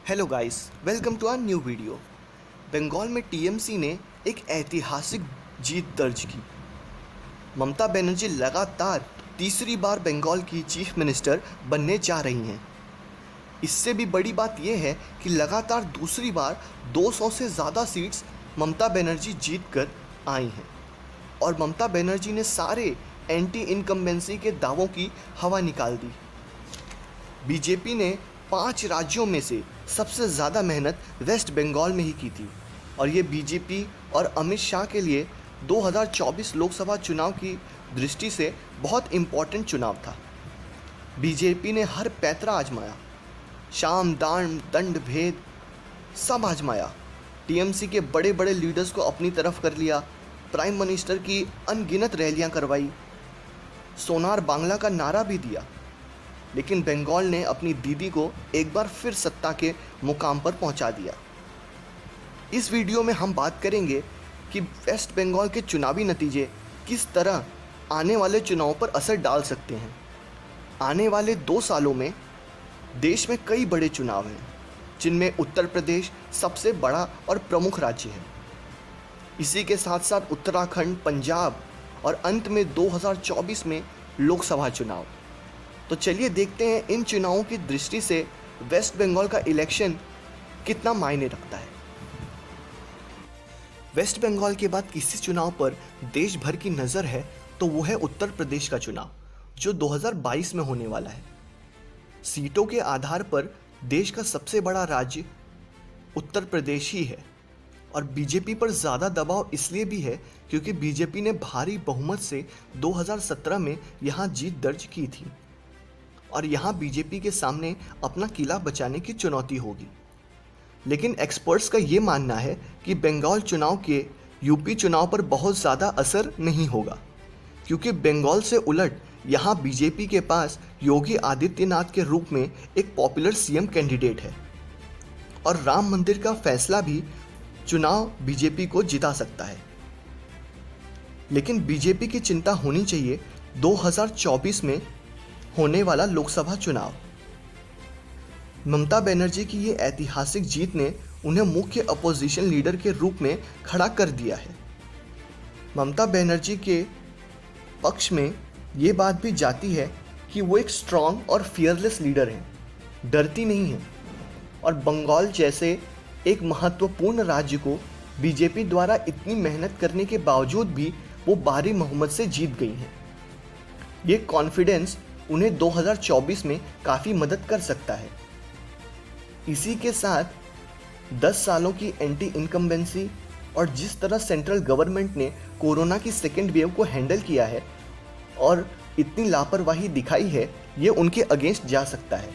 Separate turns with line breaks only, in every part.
Hello guys, welcome to our new video. Bengal में TMC ने एक ऐतिहासिक जीत दर्ज की। ममता बनर्जी लगातार तीसरी बार बंगाल की चीफ मिनिस्टर बनने जा रही हैं। इससे भी बड़ी बात यह है कि लगातार दूसरी बार 200 से ज़्यादा सीट्स ममता बनर्जी जीत कर आई हैं और ममता बनर्जी ने सारे एंटी इनकम्बेंसी के दावों की हवा निकाल दी। बीजेपी ने 5 राज्यों में से सबसे ज़्यादा मेहनत वेस्ट बंगाल में ही की थी और ये बीजेपी और अमित शाह के लिए 2024 लोकसभा चुनाव की दृष्टि से बहुत इम्पॉर्टेंट चुनाव था। बीजेपी ने हर पैंतरा आजमाया, शाम दान दंड भेद सब आजमाया। टीएमसी के बड़े बड़े लीडर्स को अपनी तरफ कर लिया, प्राइम मिनिस्टर की अनगिनत रैलियां करवाई, सोनार बांग्ला का नारा भी दिया। लेकिन बंगाल ने अपनी दीदी को एक बार फिर सत्ता के मुकाम पर पहुंचा दिया। इस वीडियो में हम बात करेंगे कि वेस्ट बंगाल के चुनावी नतीजे किस तरह आने वाले चुनावों पर असर डाल सकते हैं। आने वाले 2 सालों में देश में कई बड़े चुनाव हैं, जिनमें उत्तर प्रदेश सबसे बड़ा और प्रमुख राज्य है। इसी के साथ साथ उत्तराखंड, पंजाब और अंत में 2024 में लोकसभा चुनाव। तो चलिए देखते हैं इन चुनावों की दृष्टि से वेस्ट बंगाल का इलेक्शन कितना मायने रखता है। वेस्ट बंगाल के बाद किसी चुनाव पर देश भर की नज़र है तो वो है उत्तर प्रदेश का चुनाव, जो 2022 में होने वाला है। सीटों के आधार पर देश का सबसे बड़ा राज्य उत्तर प्रदेश ही है और बीजेपी पर ज़्यादा दबाव इसलिए भी है क्योंकि बीजेपी ने भारी बहुमत से 2017 में यहाँ जीत दर्ज की थी और यहाँ बीजेपी के सामने अपना किला बचाने की चुनौती होगी। लेकिन एक्सपर्ट्स का ये मानना है कि बंगाल चुनाव के यूपी चुनाव पर बहुत ज़्यादा असर नहीं होगा, क्योंकि बंगाल से उलट यहाँ बीजेपी के पास योगी आदित्यनाथ के रूप में एक पॉपुलर सीएम कैंडिडेट है और राम मंदिर का फैसला भी चुनाव बीजेपी को जिता सकता है। लेकिन बीजेपी की चिंता होनी चाहिए 2024 में होने वाला लोकसभा चुनाव। ममता बनर्जी की ये ऐतिहासिक जीत ने उन्हें मुख्य अपोजिशन लीडर के रूप में खड़ा कर दिया है। ममता बनर्जी के पक्ष में ये बात भी जाती है कि वो एक स्ट्रॉन्ग और फियरलेस लीडर हैं, डरती नहीं हैं और बंगाल जैसे एक महत्वपूर्ण राज्य को बीजेपी द्वारा इतनी मेहनत करने के बावजूद भी वो भारी बहुमत से जीत गई हैं। ये कॉन्फिडेंस उन्हें 2024 में काफ़ी मदद कर सकता है। इसी के साथ 10 सालों की एंटी इनकम्बेंसी और जिस तरह सेंट्रल गवर्नमेंट ने कोरोना की सेकेंड वेव को हैंडल किया है और इतनी लापरवाही दिखाई है, ये उनके अगेंस्ट जा सकता है।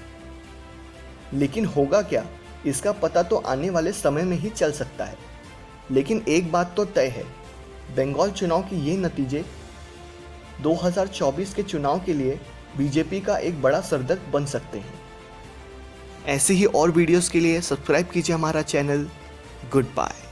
लेकिन होगा क्या, इसका पता तो आने वाले समय में ही चल सकता है। लेकिन एक बात तो तय है, बंगाल चुनाव के ये नतीजे 2024 के चुनाव के लिए बीजेपी का एक बड़ा सरदर्द बन सकते हैं। ऐसे ही और वीडियोस के लिए सब्सक्राइब कीजिए हमारा चैनल। Good bye.